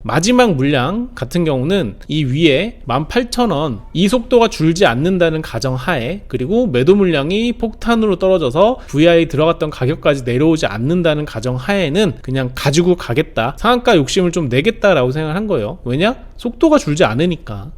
마지막 물량 같은 경우는 이 위에 18,000원 이 속도가 줄지 않는다는 가정하에, 그리고 매도 물량이 폭탄으로 떨어져서 VI 들어갔던 가격까지 내려오지 않는다는 가정하에는 그냥 가지고 가겠다, 상한가 욕심을 좀 내겠다라고 생각을 한 거예요. 왜냐? 속도가 줄지 않으니까.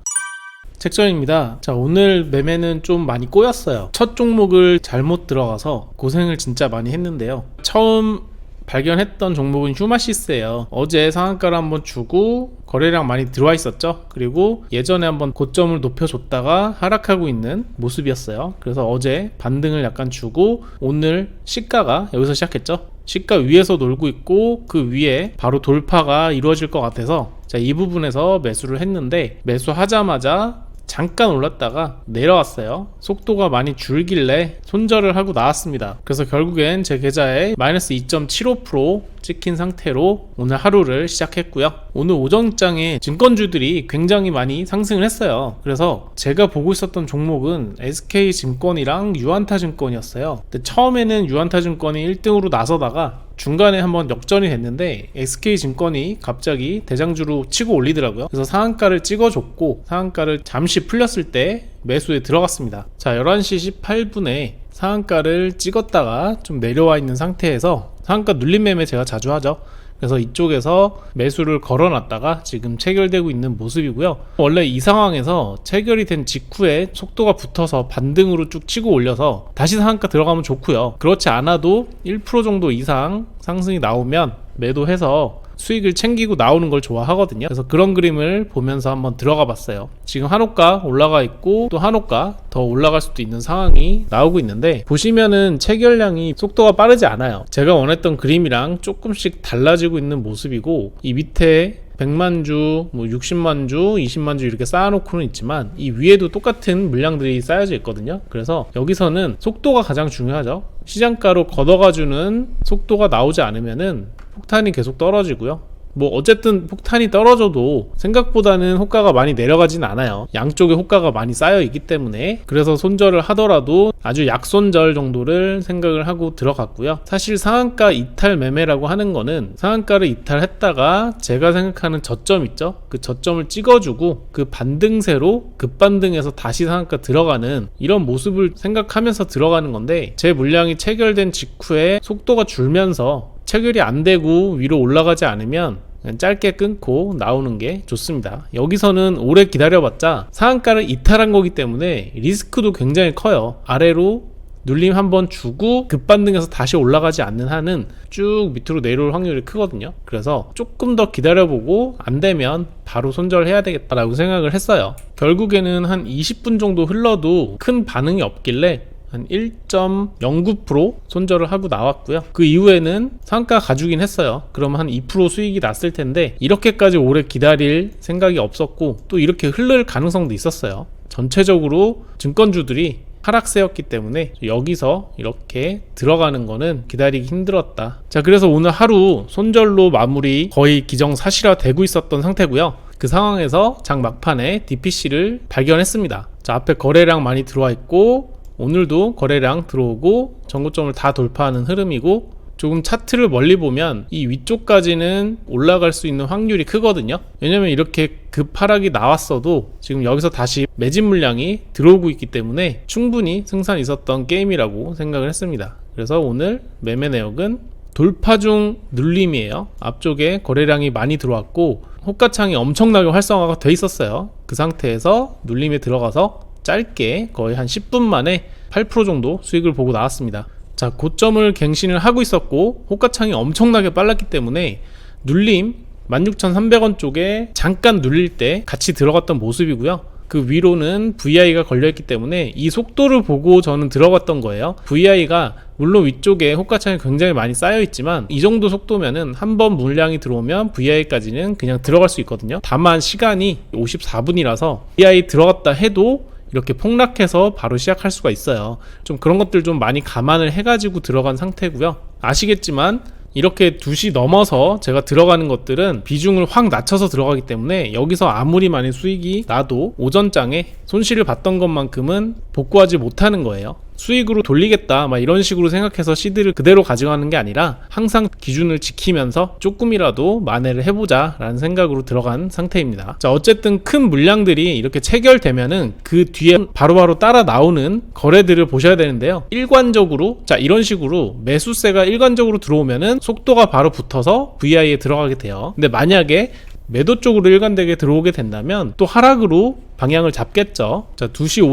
책정입니다. 자, 오늘 매매는 좀 많이 꼬였어요. 첫 종목을 잘못 들어가서 고생을 진짜 많이 했는데요. 처음 발견했던 종목은 휴마시스예요. 어제 상한가를 한번 주고 거래량 많이 들어와 있었죠. 그리고 예전에 한번 고점을 높여줬다가 하락하고 있는 모습이었어요. 그래서 어제 반등을 약간 주고 오늘 시가가 여기서 시작했죠. 시가 위에서 놀고 있고 그 위에 바로 돌파가 이루어질 것 같아서 자, 이 부분에서 매수를 했는데, 매수하자마자 잠깐 올랐다가 내려왔어요. 속도가 많이 줄길래 손절을 하고 나왔습니다. 그래서 결국엔 제 계좌에 마이너스 2.75% 찍힌 상태로 오늘 하루를 시작했고요. 오늘 오전장에 증권주들이 굉장히 많이 상승을 했어요. 그래서 제가 보고 있었던 종목은 SK증권이랑 유안타증권이었어요. 근데 처음에는 유안타증권이 1등으로 나서다가 중간에 한번 역전이 됐는데 SK증권이 갑자기 대장주로 치고 올리더라고요. 그래서 상한가를 찍어줬고 상한가를 잠시 풀렸을 때 매수에 들어갔습니다. 자, 11시 18분에 상한가를 찍었다가 좀 내려와 있는 상태에서, 상한가 눌림 매매 제가 자주 하죠. 그래서 이쪽에서 매수를 걸어놨다가 지금 체결되고 있는 모습이고요. 원래 이 상황에서 체결이 된 직후에 속도가 붙어서 반등으로 쭉 치고 올려서 다시 상한가 들어가면 좋고요. 그렇지 않아도 1% 정도 이상 상승이 나오면 매도해서 수익을 챙기고 나오는 걸 좋아하거든요. 그래서 그런 그림을 보면서 한번 들어가 봤어요. 지금 한호가 올라가 있고 또 한호가 더 올라갈 수도 있는 상황이 나오고 있는데, 보시면은 체결량이 속도가 빠르지 않아요. 제가 원했던 그림이랑 조금씩 달라지고 있는 모습이고, 이 밑에 100만 주, 60만 주, 20만 주 이렇게 쌓아놓고는 있지만 이 위에도 똑같은 물량들이 쌓여져 있거든요. 그래서 여기서는 속도가 가장 중요하죠. 시장가로 걷어가주는 속도가 나오지 않으면은 폭탄이 계속 떨어지고요. 어쨌든 폭탄이 떨어져도 생각보다는 호가가 많이 내려가진 않아요. 양쪽에 호가가 많이 쌓여 있기 때문에. 그래서 손절을 하더라도 아주 약손절 정도를 생각을 하고 들어갔고요. 사실 상한가 이탈 매매라고 하는 거는 상한가를 이탈했다가 제가 생각하는 저점 있죠, 그 저점을 찍어주고 그 반등세로 급반등해서 다시 상한가 들어가는 이런 모습을 생각하면서 들어가는 건데, 제 물량이 체결된 직후에 속도가 줄면서 체결이 안 되고 위로 올라가지 않으면 그냥 짧게 끊고 나오는 게 좋습니다. 여기서는 오래 기다려봤자 상한가를 이탈한 거기 때문에 리스크도 굉장히 커요. 아래로 눌림 한번 주고 급반등해서 다시 올라가지 않는 한은 쭉 밑으로 내려올 확률이 크거든요. 그래서 조금 더 기다려보고 안 되면 바로 손절해야 되겠다라고 생각을 했어요. 결국에는 한 20분 정도 흘러도 큰 반응이 없길래 한 1.09% 손절을 하고 나왔고요. 그 이후에는 상한가 가주긴 했어요. 그러면 한 2% 수익이 났을 텐데 이렇게까지 오래 기다릴 생각이 없었고, 또 이렇게 흐를 가능성도 있었어요. 전체적으로 증권주들이 하락세였기 때문에 여기서 이렇게 들어가는 거는 기다리기 힘들었다. 자, 그래서 오늘 하루 손절로 마무리 거의 기정사실화 되고 있었던 상태고요. 그 상황에서 장 막판에 DPC를 발견했습니다. 자, 앞에 거래량 많이 들어와 있고 오늘도 거래량 들어오고 전고점을 다 돌파하는 흐름이고, 조금 차트를 멀리 보면 이 위쪽까지는 올라갈 수 있는 확률이 크거든요. 왜냐면 이렇게 급하락이 나왔어도 지금 여기서 다시 매집 물량이 들어오고 있기 때문에 충분히 승산이 있었던 게임이라고 생각을 했습니다. 그래서 오늘 매매 내역은 돌파 중 눌림이에요. 앞쪽에 거래량이 많이 들어왔고 호가창이 엄청나게 활성화가 돼 있었어요. 그 상태에서 눌림에 들어가서 짧게 거의 한 10분 만에 8% 정도 수익을 보고 나왔습니다. 자, 고점을 갱신을 하고 있었고 호가창이 엄청나게 빨랐기 때문에 눌림 16,300원 쪽에 잠깐 눌릴 때 같이 들어갔던 모습이고요. 그 위로는 VI가 걸려있기 때문에 이 속도를 보고 저는 들어갔던 거예요. VI가 물론 위쪽에 호가창이 굉장히 많이 쌓여 있지만 이 정도 속도면은 한번 물량이 들어오면 VI까지는 그냥 들어갈 수 있거든요. 다만 시간이 54분이라서 VI 들어갔다 해도 이렇게 폭락해서 바로 시작할 수가 있어요. 좀 그런 것들 좀 많이 감안을 해가지고 들어간 상태고요. 아시겠지만 이렇게 2시 넘어서 제가 들어가는 것들은 비중을 확 낮춰서 들어가기 때문에 여기서 아무리 많이 수익이 나도 오전장에 손실을 봤던 것만큼은 복구하지 못하는 거예요. 수익으로 돌리겠다 막 이런 식으로 생각해서 시드를 그대로 가져가는 게 아니라 항상 기준을 지키면서 조금이라도 만회를 해보자 라는 생각으로 들어간 상태입니다. 자, 어쨌든 큰 물량들이 이렇게 체결되면은 그 뒤에 바로바로 따라 나오는 거래들을 보셔야 되는데요. 일관적으로 자 이런 식으로 매수세가 일관적으로 들어오면은 속도가 바로 붙어서 VI에 들어가게 돼요. 근데 만약에 매도 쪽으로 일관되게 들어오게 된다면 또 하락으로 방향을 잡겠죠. 자, 2시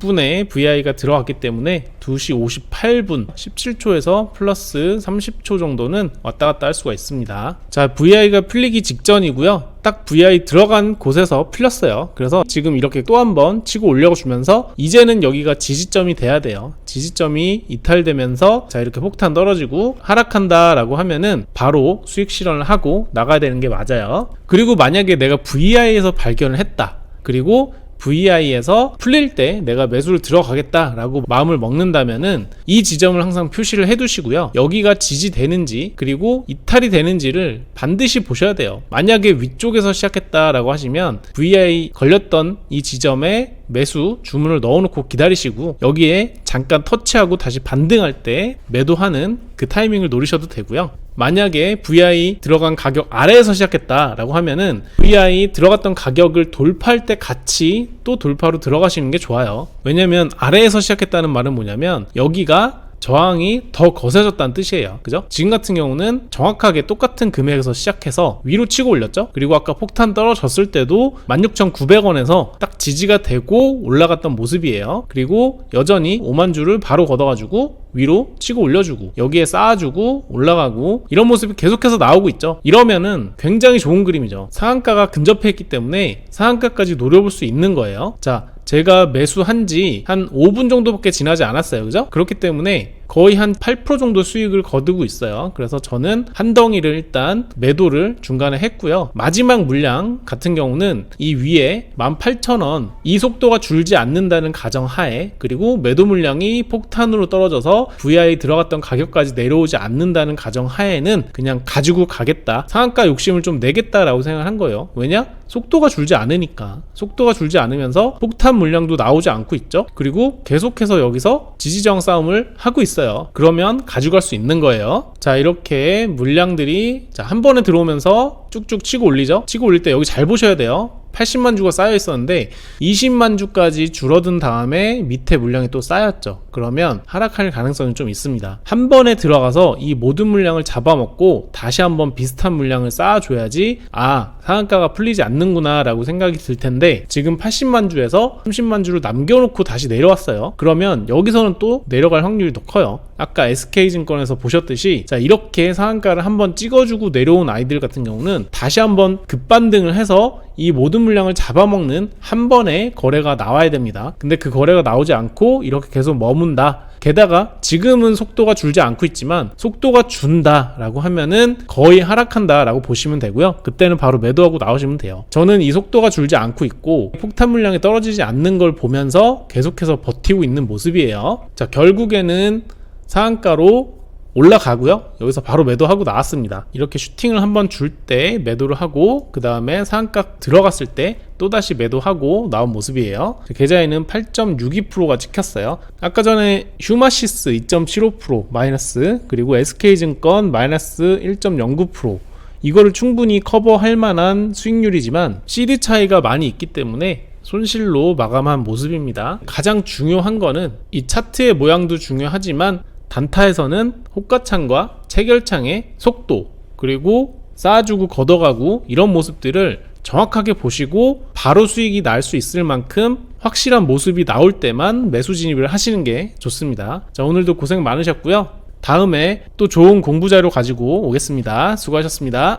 56분에 VI가 들어왔기 때문에 2시 58분 17초에서 플러스 30초 정도는 왔다 갔다 할 수가 있습니다. 자, VI가 풀리기 직전이고요. 딱 VI 들어간 곳에서 풀렸어요. 그래서 지금 이렇게 또 한번 치고 올려주면서 이제는 여기가 지지점이 돼야 돼요. 지지점이 이탈되면서 자 이렇게 폭탄 떨어지고 하락한다 라고 하면은 바로 수익 실현을 하고 나가야 되는 게 맞아요. 그리고 만약에 내가 VI에서 발견을 했다, 그리고 VI에서 풀릴 때 내가 매수를 들어가겠다 라고 마음을 먹는다면은 이 지점을 항상 표시를 해 두시고요. 여기가 지지되는지 그리고 이탈이 되는지를 반드시 보셔야 돼요. 만약에 위쪽에서 시작했다 라고 하시면 VI 걸렸던 이 지점에 매수 주문을 넣어놓고 기다리시고 여기에 잠깐 터치하고 다시 반등할 때 매도하는 그 타이밍을 노리셔도 되고요. 만약에 VI 들어간 가격 아래에서 시작했다 라고 하면은 VI 들어갔던 가격을 돌파할 때 같이 또 돌파로 들어가시는 게 좋아요. 왜냐면 아래에서 시작했다는 말은 뭐냐면 여기가 저항이 더 거세졌다는 뜻이에요. 그죠? 지금 같은 경우는 정확하게 똑같은 금액에서 시작해서 위로 치고 올렸죠. 그리고 아까 폭탄 떨어졌을 때도 16,900원에서 딱 지지가 되고 올라갔던 모습이에요. 그리고 여전히 5만 주를 바로 걷어가지고 위로 치고 올려주고 여기에 쌓아주고 올라가고 이런 모습이 계속해서 나오고 있죠. 이러면은 굉장히 좋은 그림이죠. 상한가가 근접해 있기 때문에 상한가까지 노려볼 수 있는 거예요. 자, 제가 매수한 지 한 5분 정도밖에 지나지 않았어요. 그죠? 그렇기 때문에 거의 한 8% 정도 수익을 거두고 있어요. 그래서 저는 한 덩이를 일단 매도를 중간에 했고요. 마지막 물량 같은 경우는 이 위에 18,000원 이 속도가 줄지 않는다는 가정하에 그리고 매도 물량이 폭탄으로 떨어져서 VI 들어갔던 가격까지 내려오지 않는다는 가정하에는 그냥 가지고 가겠다. 상한가 욕심을 좀 내겠다라고 생각한 거예요. 왜냐? 속도가 줄지 않으니까. 속도가 줄지 않으면서 폭탄 물량도 나오지 않고 있죠. 그리고 계속해서 여기서 지지저항 싸움을 하고 있어요. 그러면 가져갈 수 있는 거예요. 자, 이렇게 물량들이 자, 한 번에 들어오면서 쭉쭉 치고 올리죠. 치고 올릴 때 여기 잘 보셔야 돼요. 80만 주가 쌓여 있었는데 20만 주까지 줄어든 다음에 밑에 물량이 또 쌓였죠. 그러면 하락할 가능성이 좀 있습니다. 한 번에 들어가서 이 모든 물량을 잡아먹고 다시 한번 비슷한 물량을 쌓아줘야지 아, 상한가가 풀리지 않는구나 라고 생각이 들 텐데 지금 80만 주에서 30만 주를 남겨놓고 다시 내려왔어요. 그러면 여기서는 또 내려갈 확률이 더 커요. 아까 SK증권에서 보셨듯이 자, 이렇게 상한가를 한번 찍어주고 내려온 아이들 같은 경우는 다시 한번 급반등을 해서 이 모든 물량을 잡아먹는 한 번의 거래가 나와야 됩니다. 근데 그 거래가 나오지 않고 이렇게 계속 머문다. 게다가 지금은 속도가 줄지 않고 있지만 속도가 준다 라고 하면은 거의 하락한다 라고 보시면 되고요. 그때는 바로 매도하고 나오시면 돼요. 저는 이 속도가 줄지 않고 있고 폭탄 물량이 떨어지지 않는 걸 보면서 계속해서 버티고 있는 모습이에요. 자, 결국에는 상한가로 올라가고요. 여기서 바로 매도하고 나왔습니다. 이렇게 슈팅을 한번 줄 때 매도를 하고 그 다음에 상한가 들어갔을 때 또다시 매도하고 나온 모습이에요. 계좌에는 8.62%가 찍혔어요. 아까 전에 휴마시스 2.75% 마이너스 그리고 SK증권 마이너스 1.09% 이거를 충분히 커버할 만한 수익률이지만 CD 차이가 많이 있기 때문에 손실로 마감한 모습입니다. 가장 중요한 거는 이 차트의 모양도 중요하지만 단타에서는 호가창과 체결창의 속도 그리고 쌓아주고 걷어가고 이런 모습들을 정확하게 보시고 바로 수익이 날 수 있을 만큼 확실한 모습이 나올 때만 매수 진입을 하시는 게 좋습니다. 자, 오늘도 고생 많으셨고요. 다음에 또 좋은 공부 자료 가지고 오겠습니다. 수고하셨습니다.